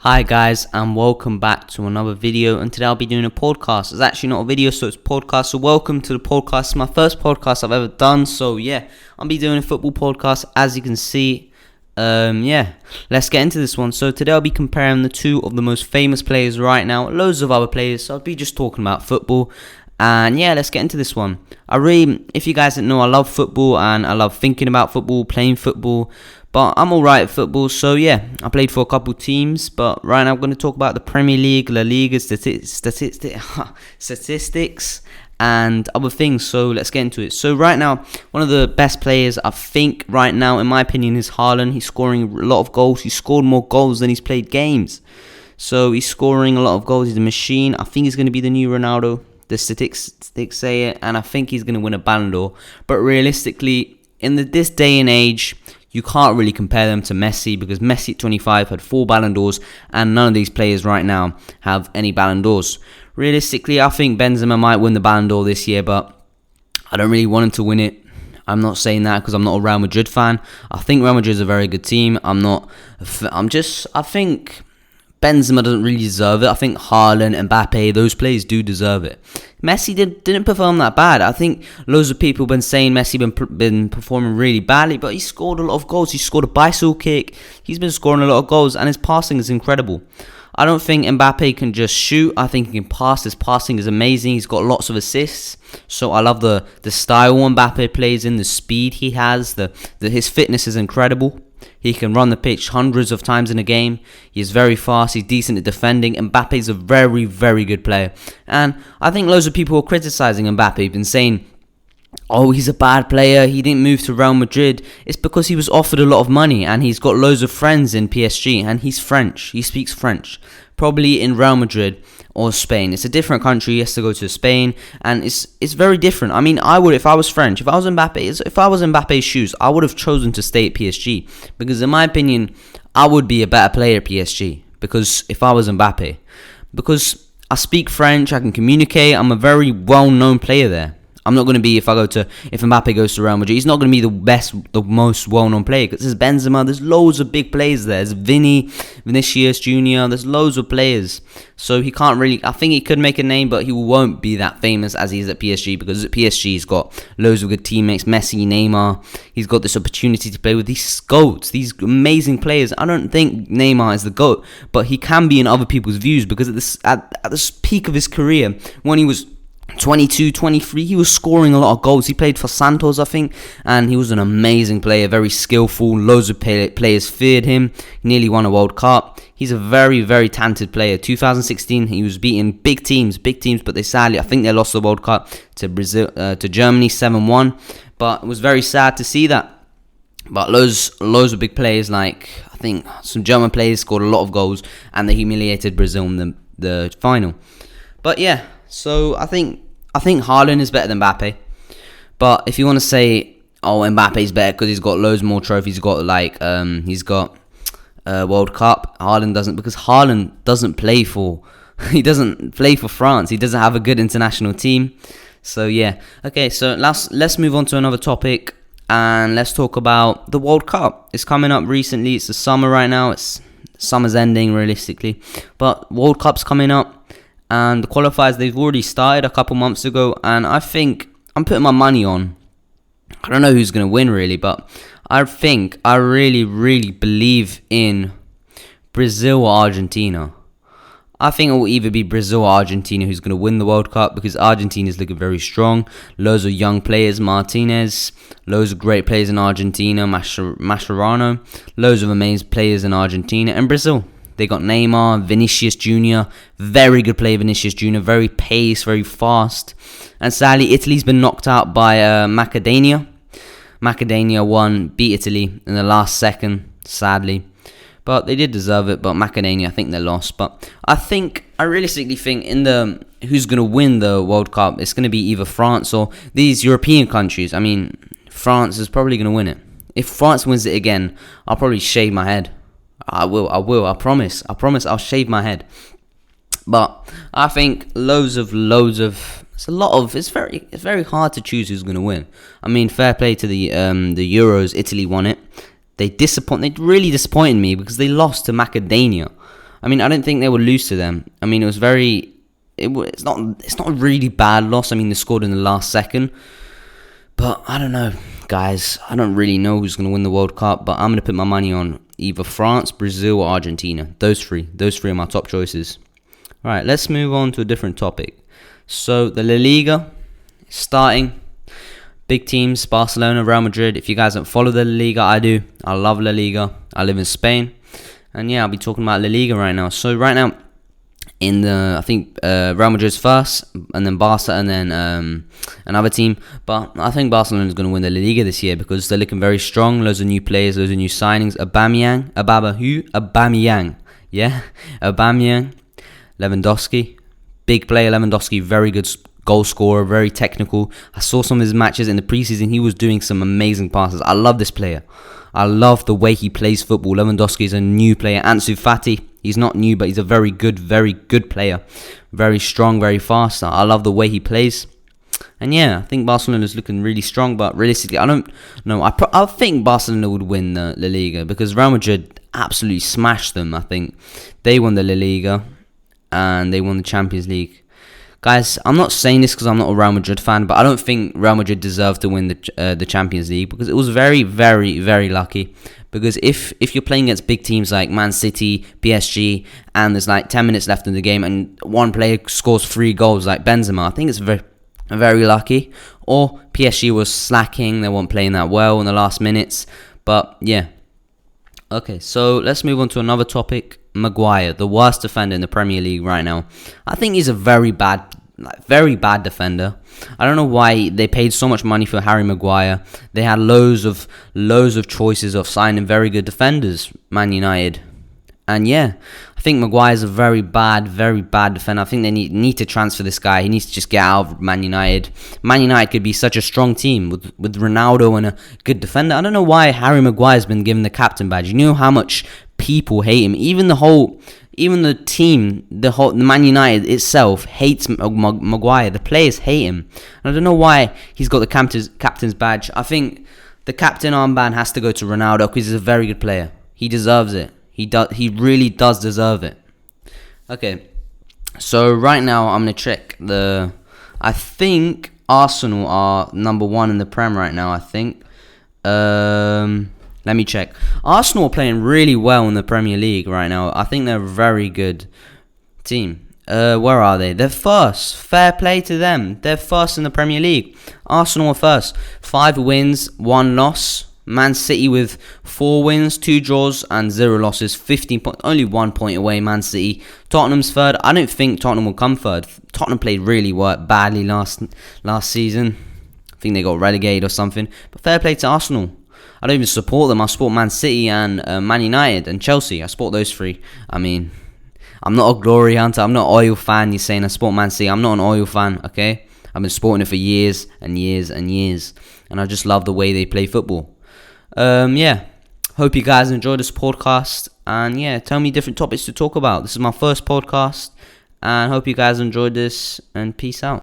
Hi guys, and welcome back to another video, and today I'll be doing a podcast. It's actually not a video, so it's a podcast, so welcome to the podcast. It's my first podcast I've ever done, so yeah, I'll be doing a football podcast, as you can see. Let's get into this one. So today I'll be comparing the two of the most famous players right now, loads of other players, so I'll be just talking about football. And yeah, let's get into this one. If you guys didn't know, I love football, and I love thinking about football, playing football. But I'm alright at football, so yeah, I played for a couple teams. But right now I'm going to talk about the Premier League, La Liga, statistics, and other things. So let's get into it. So right now, one of the best players I think right now, in my opinion, is Haaland. He's scoring a lot of goals. He's scored more goals than he's played games. So he's scoring a lot of goals. He's a machine. I think he's going to be the new Ronaldo. The statistics say it, and I think he's going to win a Ballon d'Or. But realistically, in this day and age, you can't really compare them to Messi, because Messi at 25 had 4 Ballon d'Ors, and none of these players right now have any Ballon d'Ors. Realistically, I think Benzema might win the Ballon d'Or this year, but I don't really want him to win it. I'm not saying that because I'm not a Real Madrid fan. I think Real Madrid is a very good team. I think Benzema doesn't really deserve it. I think Haaland and Mbappe, those players do deserve it. Messi didn't perform that bad. I think loads of people have been saying Messi been performing really badly, but he scored a lot of goals. He scored a bicycle kick. He's been scoring a lot of goals, and his passing is incredible. I don't think Mbappe can just shoot. I think he can pass. His passing is amazing. He's got lots of assists. So I love the style Mbappe plays in, the speed he has. His fitness is incredible. He can run the pitch hundreds of times in a game. He's very fast. He's decent at defending. Mbappe's a very, very good player. And I think loads of people are criticizing Mbappe and saying, oh, he's a bad player, he didn't move to Real Madrid. It's because he was offered a lot of money, and he's got loads of friends in PSG, and he's French. He speaks French. Probably in Real Madrid or Spain. It's a different country. He has to go to Spain, and it's very different. I mean, I would, if I was French, if I was Mbappe's shoes, I would have chosen to stay at PSG, because in my opinion, I would be a better player at PSG, because if I was Mbappe, because I speak French, I can communicate, I'm a very well-known player there. I'm not going to be, if Mbappe goes to Real Madrid, he's not going to be the most well-known player, because there's Benzema, there's loads of big players there, there's Vinicius Jr., there's loads of players, so he can't really, I think he could make a name, but he won't be that famous as he is at PSG, because at PSG he's got loads of good teammates, Messi, Neymar, he's got this opportunity to play with these GOATs, these amazing players. I don't think Neymar is the GOAT, but he can be in other people's views, because at this peak of his career, when he was 22, 23, he was scoring a lot of goals. He played for Santos, I think, and he was an amazing player, very skillful. Loads of players feared him. He nearly won a World Cup. He's a very, very talented player. 2016, he was beating big teams, but I think they lost the World Cup to Germany 7-1. But it was very sad to see that. But loads of big players, like I think some German players, scored a lot of goals, and they humiliated Brazil in the final. But yeah. So I think Haaland is better than Mbappe, but if you want to say, oh, Mbappe's better because he's got loads more trophies, he's got World Cup. Haaland doesn't, because Haaland doesn't play for France. He doesn't have a good international team. So yeah, okay. So let's move on to another topic, and let's talk about the World Cup. It's coming up recently. It's the summer right now. Summer's ending realistically, but World Cup's coming up. And the qualifiers, they've already started a couple months ago. And I think I'm putting my money on, I don't know who's going to win really, but I really, really believe in Brazil or Argentina. I think it will either be Brazil or Argentina who's going to win the World Cup, because Argentina is looking very strong. Loads of young players, Martinez, loads of great players in Argentina, Mascherano, loads of amazing players in Argentina. And Brazil, they got Neymar, Vinicius Jr., very good player Vinicius Jr., very pace, very fast. And sadly, Italy's been knocked out by Macedonia. Macedonia beat Italy in the last second, sadly. But they did deserve it, but Macedonia, I think they lost. But I realistically think who's going to win the World Cup, it's going to be either France or these European countries. I mean, France is probably going to win it. If France wins it again, I'll probably shave my head. I will, I promise I'll shave my head. But I think it's very hard to choose who's going to win. I mean, fair play to the Euros. Italy won it. They really disappointed me because they lost to Macedonia. I mean, I don't think they would lose to them. I mean, it's not a really bad loss. I mean, they scored in the last second. But I don't know, guys. I don't really know who's going to win the World Cup. But I'm going to put my money on either France, Brazil, or Argentina. Those three are my top choices. All right, let's move on to a different topic. So the La Liga starting. Big teams, Barcelona, Real Madrid. If you guys don't follow the La Liga, I do. I love La Liga. I live in Spain. And yeah, I'll be talking about La Liga right now. So right now, I think Real Madrid's first, and then Barca, and then another team. But I think Barcelona's going to win the La Liga this year because they're looking very strong. Loads of new players, loads of new signings. Aubameyang. Yeah, Aubameyang. Lewandowski. Big player, Lewandowski. Very good goal scorer, very technical. I saw some of his matches in the preseason. He was doing some amazing passes. I love this player. I love the way he plays football. Lewandowski is a new player. Ansu Fati, he's not new, but he's a very good player. Very strong, very fast. I love the way he plays. And yeah, I think Barcelona is looking really strong, but realistically, I don't know. I think Barcelona would win the La Liga because Real Madrid absolutely smashed them. I think they won the La Liga and they won the Champions League. Guys, I'm not saying this because I'm not a Real Madrid fan, but I don't think Real Madrid deserved to win the Champions League because it was very lucky. Because if you're playing against big teams like Man City, PSG, and there's like 10 minutes left in the game and one player scores 3 goals like Benzema, I think it's very lucky. Or PSG was slacking, they weren't playing that well in the last minutes. But yeah. Okay, so let's move on to another topic. Maguire, the worst defender in the Premier League right now. I think he's a very bad defender. I don't know why they paid so much money for Harry Maguire. They had loads of choices of signing very good defenders, Man United. And yeah, I think Maguire's a very bad defender. I think they need to transfer this guy. He needs to just get out of Man United. Man United could be such a strong team with Ronaldo and a good defender. I don't know why Harry Maguire's been given the captain badge. You know how much people hate him. Even the team, the Man United itself hates Maguire. The players hate him. And I don't know why he's got the captain's badge. I think the captain armband has to go to Ronaldo because he's a very good player. He deserves it. He really does deserve it. Okay, so right now I'm gonna check I think Arsenal are number 1 in the Prem right now. I think. Let me check. Arsenal are playing really well in the Premier League right now. I think they're a very good team. Where are they? They're first. Fair play to them. They're first in the Premier League. Arsenal are first. 5 wins, 1 loss. Man City with 4 wins, 2 draws, and 0 losses. 15 points, only 1 point away. Man City. Tottenham's third. I don't think Tottenham will come third. Tottenham played really badly last season. I think they got relegated or something. But fair play to Arsenal. I don't even support them. I support Man City and Man United and Chelsea. I support those 3. I mean, I'm not a glory hunter. I'm not an oil fan. You're saying I support Man City. I'm not an oil fan, okay? I've been supporting it for years and years and years. And I just love the way they play football. Yeah. Hope you guys enjoyed this podcast. And yeah, tell me different topics to talk about. This is my first podcast. And hope you guys enjoyed this. And peace out.